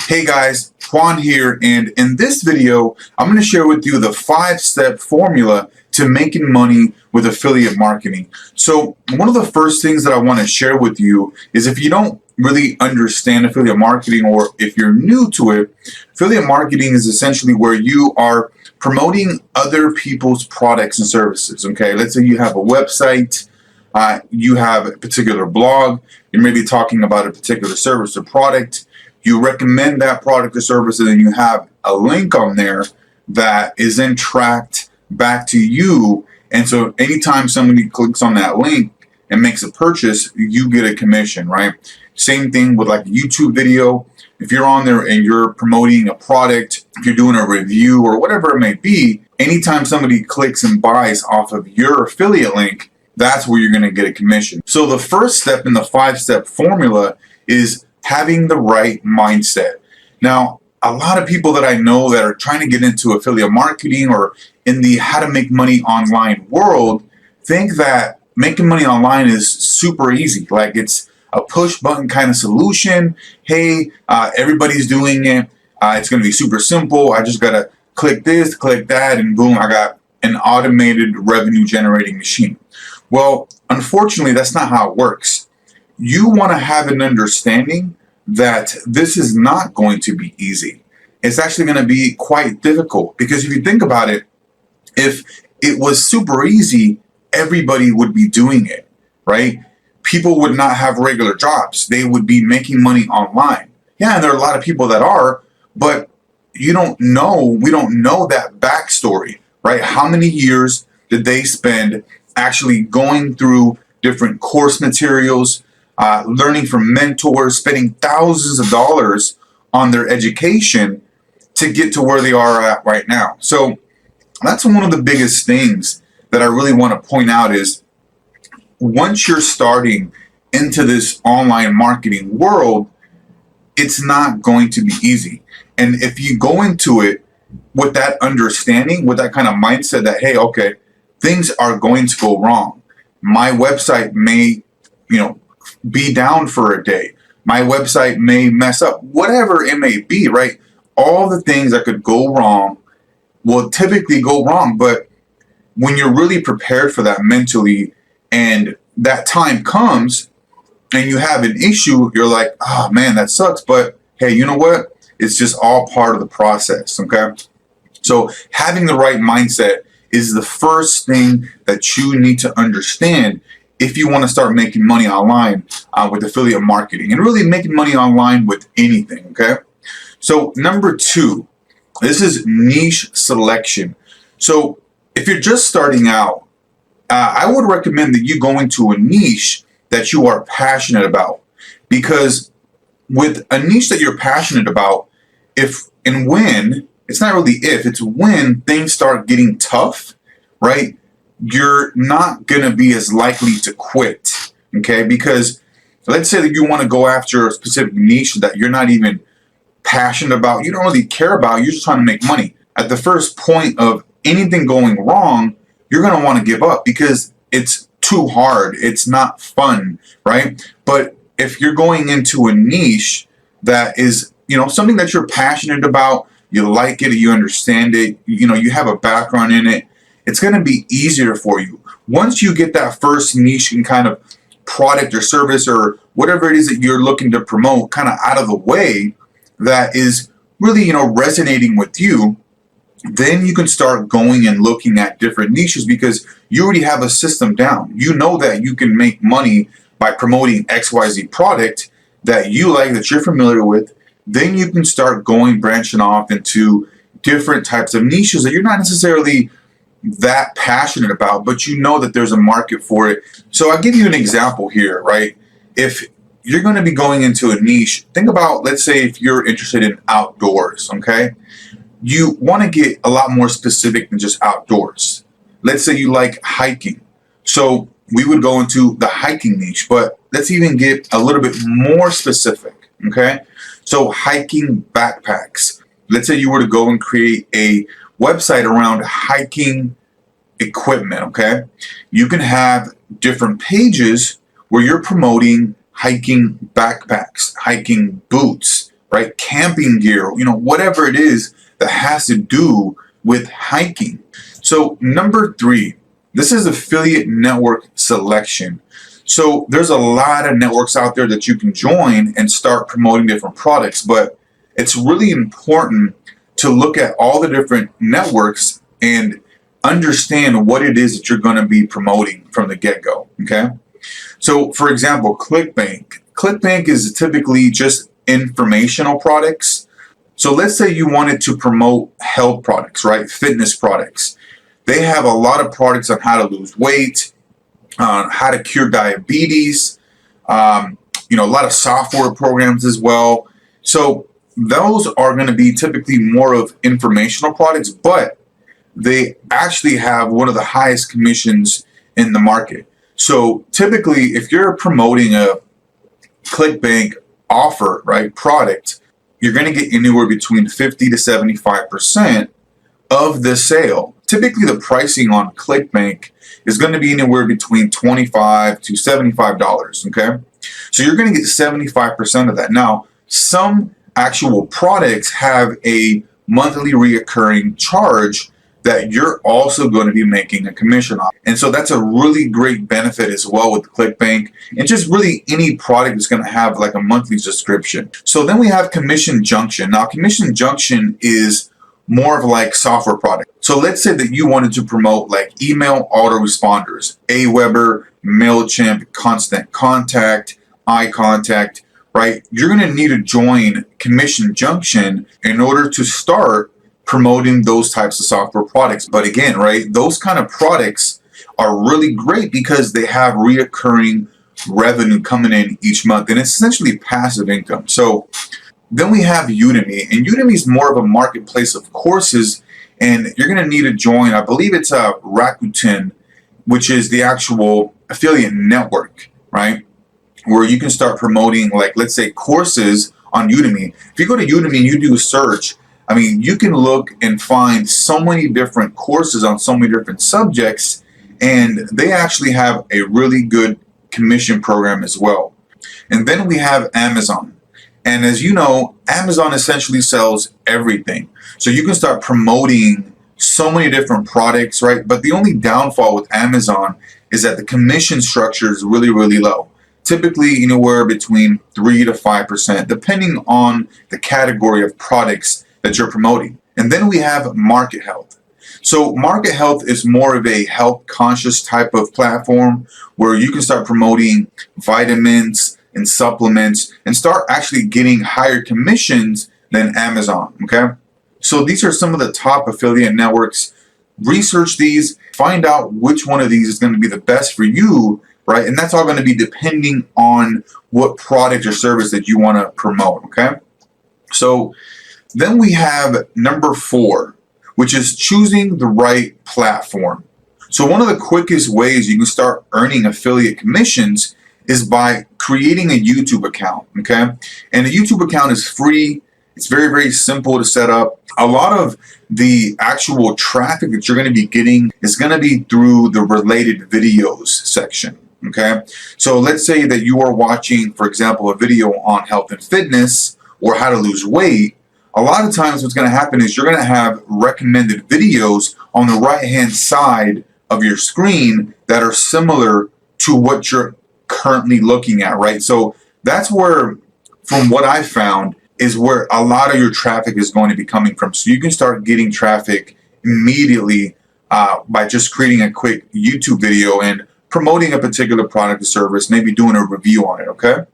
Hey guys, Juan here, and in this video, I'm going to share with you the 5-step formula to making money with affiliate marketing. So one of the first things that I want to share with you is if you don't really understand affiliate marketing, or if you're new to it, affiliate marketing is essentially where you are promoting other people's products and services. Okay, let's say you have a website, you have a particular blog, you're maybe talking about a particular service or product. You recommend that product or service, and then you have a link on there that is then tracked back to you. And so anytime somebody clicks on that link and makes a purchase, you get a commission, right? Same thing with like a YouTube video. If you're on there and you're promoting a product, if you're doing a review or whatever it may be, anytime somebody clicks and buys off of your affiliate link, that's where you're going to get a commission. So the first step in the 5-step formula is having the right mindset. Now, a lot of people that I know that are trying to get into affiliate marketing or in the how to make money online world think that making money online is super easy. Like it's a push button kind of solution. Hey, everybody's doing it. It's going to be super simple. I just got to click this, click that, and boom, I got an automated revenue generating machine. Well, unfortunately, that's not how it works. You want to have an understanding that this is not going to be easy. It's actually going to be quite difficult, because if you think about it, if it was super easy, everybody would be doing it, right? People would not have regular jobs. They would be making money online. Yeah, and there are a lot of people that are, but we don't know that backstory, right? How many years did they spend actually going through different course materials, learning from mentors, spending thousands of dollars on their education to get to where they are at right now. So that's one of the biggest things that I really want to point out is once you're starting into this online marketing world, it's not going to be easy. And if you go into it with that understanding, with that kind of mindset that, hey, okay, things are going to go wrong. My website may, be down for a day. My website may mess up, whatever it may be, right? All the things that could go wrong will typically go wrong. But when you're really prepared for that mentally and that time comes and you have an issue, you're like, oh man, that sucks. But hey, you know what? It's just all part of the process, okay? So having the right mindset is the first thing that you need to understand if you want to start making money online with affiliate marketing and really making money online with anything, okay? So number 2, this is niche selection. So if you're just starting out, I would recommend that you go into a niche that you are passionate about, because with a niche that you're passionate about, if and when, it's not really if, it's when things start getting tough, right? You're not going to be as likely to quit, okay? Because let's say that you want to go after a specific niche that you're not even passionate about, you don't really care about, you're just trying to make money. At the first point of anything going wrong, you're going to want to give up because it's too hard. It's not fun, right? But if you're going into a niche that is, something that you're passionate about, you like it, you understand it, you have a background in it, it's going to be easier for you. Once you get that first niche and kind of product or service or whatever it is that you're looking to promote kind of out of the way that is really, resonating with you, then you can start going and looking at different niches because you already have a system down. You know that you can make money by promoting XYZ product that you like, that you're familiar with. Then you can start branching off into different types of niches that you're not necessarily that passionate about, but you know that there's a market for it. So I'll give you an example here, right? If you're going to be going into a niche, think about, let's say if you're interested in outdoors, okay? You want to get a lot more specific than just outdoors. Let's say you like hiking. So we would go into the hiking niche, but let's even get a little bit more specific, okay? So hiking backpacks. Let's say you were to go and create a website around hiking equipment, okay? You can have different pages where you're promoting hiking backpacks, hiking boots, right? Camping gear, whatever it is that has to do with hiking. So number 3, this is affiliate network selection. So there's a lot of networks out there that you can join and start promoting different products, but it's really important to look at all the different networks and understand what it is that you're going to be promoting from the get-go, okay? So for example, ClickBank. ClickBank is typically just informational products. So let's say you wanted to promote health products, right? Fitness products. They have a lot of products on how to lose weight, on how to cure diabetes, a lot of software programs as well. So those are going to be typically more of informational products, but they actually have one of the highest commissions in the market. So typically, if you're promoting a ClickBank offer, right, product, you're going to get anywhere between 50 to 75% of the sale. Typically, the pricing on ClickBank is going to be anywhere between $25 to $75, okay? So you're going to get 75% of that. Now, some actual products have a monthly reoccurring charge that you're also going to be making a commission on. And so that's a really great benefit as well with ClickBank, and just really any product is going to have like a monthly subscription. So then we have Commission Junction. Now, Commission Junction is more of like software product. So let's say that you wanted to promote like email autoresponders, Aweber, MailChimp, Constant Contact, iContact, right? You're going to need to join Commission Junction in order to start promoting those types of software products. But again, right, those kind of products are really great because they have reoccurring revenue coming in each month, and it's essentially passive income. So then we have Udemy, and Udemy is more of a marketplace of courses, and you're going to need to join, I believe it's Rakuten, which is the actual affiliate network, right? Where you can start promoting, like, let's say, courses on Udemy. If you go to Udemy and you do a search, I mean, you can look and find so many different courses on so many different subjects, and they actually have a really good commission program as well. And then we have Amazon. And as you know, Amazon essentially sells everything. So you can start promoting so many different products, right? But the only downfall with Amazon is that the commission structure is really, really low. Typically anywhere between 3 to 5%, depending on the category of products that you're promoting. And then we have Market Health. So Market Health is more of a health conscious type of platform where you can start promoting vitamins and supplements and start actually getting higher commissions than Amazon, okay? So these are some of the top affiliate networks. Research these, find out which one of these is going to be the best for you, right? And that's all going to be depending on what product or service that you want to promote, okay? So then we have number 4, which is choosing the right platform. So one of the quickest ways you can start earning affiliate commissions is by creating a YouTube account, okay? And a YouTube account is free. It's very, very simple to set up. A lot of the actual traffic that you're going to be getting is going to be through the related videos section, okay? So let's say that you are watching, for example, a video on health and fitness or how to lose weight. A lot of times what's going to happen is you're going to have recommended videos on the right-hand side of your screen that are similar to what you're currently looking at, right? So that's where, from what I found, is where a lot of your traffic is going to be coming from. So you can start getting traffic immediately by just creating a quick YouTube video and promoting a particular product or service, maybe doing a review on it, okay?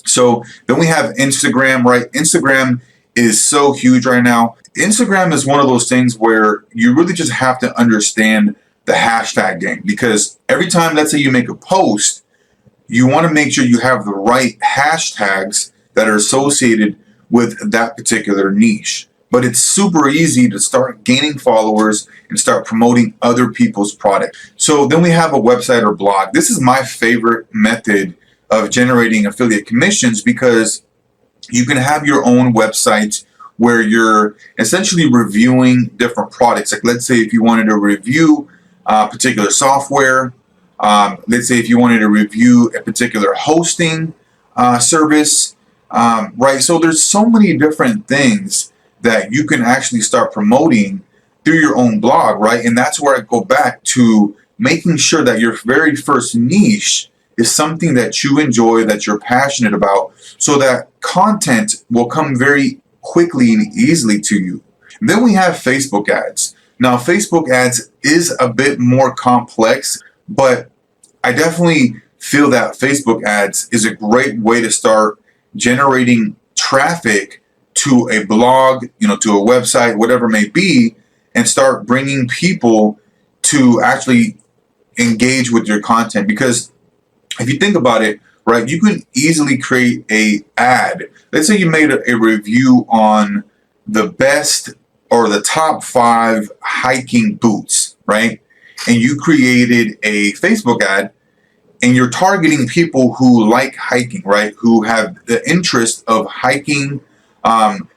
So then we have Instagram, right? Instagram is so huge right now. Instagram is one of those things where you really just have to understand the hashtag game, because every time, let's say, you make a post, you want to make sure you have the right hashtags that are associated with that particular niche. But it's super easy to start gaining followers and start promoting other people's products. So then we have a website or blog. This is my favorite method of generating affiliate commissions, because you can have your own website where you're essentially reviewing different products. Like, let's say if you wanted to review particular software, let's say if you wanted to review a particular hosting service, right? So there's so many different things that you can actually start promoting through your own blog, right? And that's where I go back to making sure that your very first niche is something that you enjoy, that you're passionate about, so that content will come very quickly and easily to you. Then we have Facebook ads. Now, Facebook ads is a bit more complex, but I definitely feel that Facebook ads is a great way to start generating traffic to a blog, to a website, whatever it may be, and start bringing people to actually engage with your content. Because if you think about it, right, you can easily create a ad. Let's say you made a review on the best or the top 5 hiking boots, right? And you created a Facebook ad, and you're targeting people who like hiking, right? Who have the interest of hiking.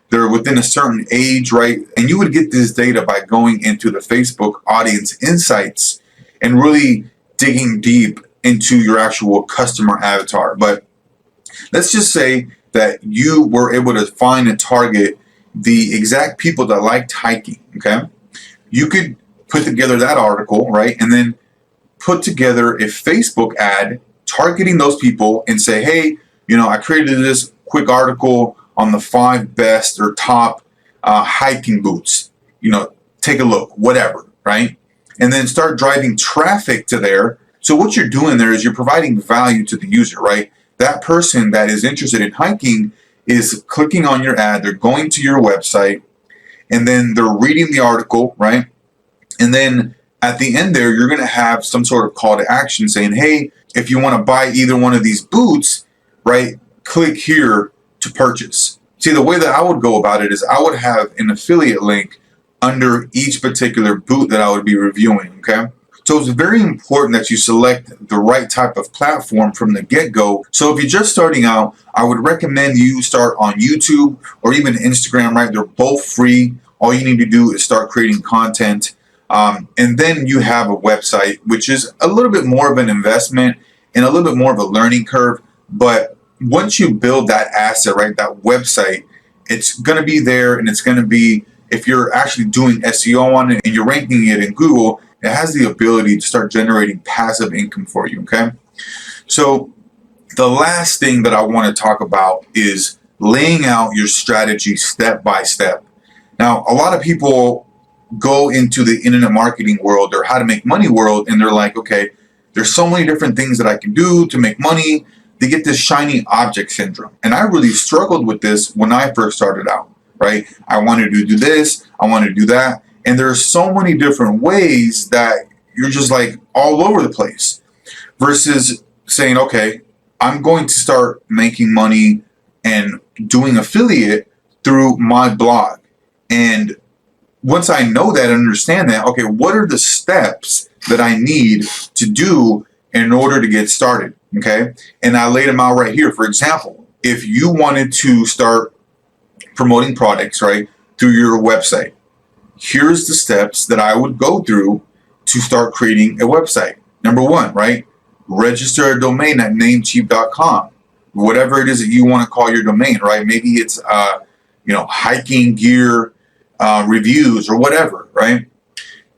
They're within a certain age, right? And you would get this data by going into the Facebook audience insights and really digging deep into your actual customer avatar. But let's just say that you were able to find and target the exact people that liked hiking, okay? You could put together that article, right? And then put together a Facebook ad targeting those people and say, hey, I created this quick article on the 5 best or top hiking boots. Take a look, whatever, right? And then start driving traffic to there. So what you're doing there is you're providing value to the user, right? That person that is interested in hiking is clicking on your ad, they're going to your website, and then they're reading the article, right? And then at the end there, you're going to have some sort of call to action saying, hey, if you want to buy either one of these boots, right, click here to purchase. See, the way that I would go about it is I would have an affiliate link under each particular boot that I would be reviewing, okay? So it's very important that you select the right type of platform from the get-go. So if you're just starting out, I would recommend you start on YouTube or even Instagram, right? They're both free. All you need to do is start creating content. And then you have a website, which is a little bit more of an investment and a little bit more of a learning curve. But once you build that asset, right, that website, it's going to be there, and it's going to be, if you're actually doing SEO on it and you're ranking it in Google, it has the ability to start generating passive income for you, okay? So the last thing that I want to talk about is laying out your strategy step by step. Now, a lot of people go into the internet marketing world or how to make money world, and they're like, okay, there's so many different things that I can do to make money. They get this shiny object syndrome. And I really struggled with this when I first started out, right? I wanted to do this, I wanted to do that. And there's so many different ways that you're just like all over the place versus saying, okay, I'm going to start making money and doing affiliate through my blog. And once I know that and understand that, okay, what are the steps that I need to do in order to get started, okay? And I laid them out right here. For example, if you wanted to start promoting products, right, through your website, here's the steps that I would go through to start creating a website. Number 1, right, register a domain at namecheap.com, whatever it is that you want to call your domain, right? Maybe it's, hiking gear, reviews or whatever, right?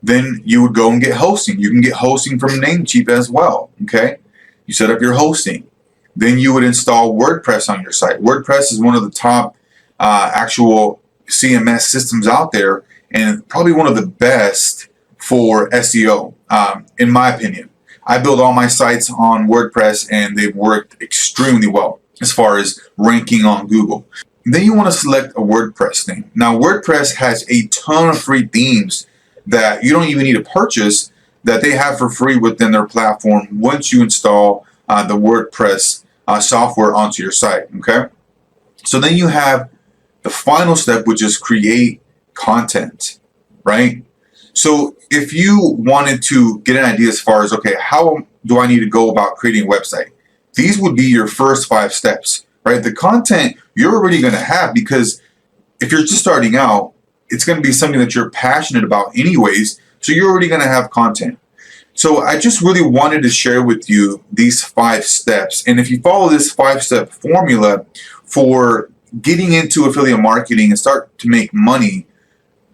Then you would go and get hosting. You can get hosting from Namecheap as well, okay? You set up your hosting. Then you would install WordPress on your site. WordPress is one of the top actual CMS systems out there, and probably one of the best for SEO, in my opinion. I build all my sites on WordPress, and they've worked extremely well as far as ranking on Google. Then you want to select a WordPress theme. Now, WordPress has a ton of free themes that you don't even need to purchase, that they have for free within their platform once you install the WordPress software onto your site, okay? So then you have the final step, which is create content, right? So if you wanted to get an idea as far as, okay, how do I need to go about creating a website? These would be your first 5 steps, right? The content you're already going to have, because if you're just starting out, it's going to be something that you're passionate about anyways, so you're already going to have content. So I just really wanted to share with you these 5 steps. And if you follow this 5-step formula for getting into affiliate marketing and start to make money,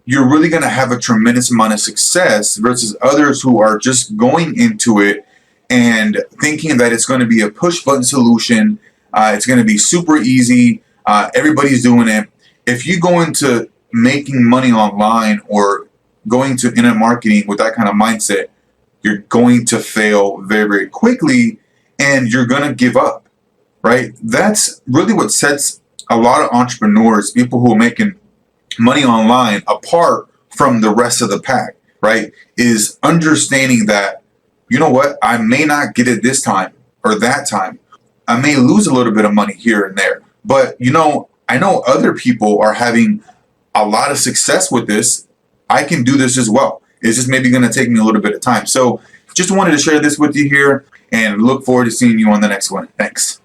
you're really going to have a tremendous amount of success versus others who are just going into it and thinking that it's going to be a push button solution. It's going to be super easy. Everybody's doing it. If you go into making money online or going to internet marketing with that kind of mindset, you're going to fail very, very quickly and you're going to give up, right? That's really what sets a lot of entrepreneurs, people who are making money online, apart from the rest of the pack, right? Is understanding that, you know what, I may not get it this time or that time. I may lose a little bit of money here and there, but I know other people are having a lot of success with this. I can do this as well. It's just maybe going to take me a little bit of time. So just wanted to share this with you here and look forward to seeing you on the next one. Thanks.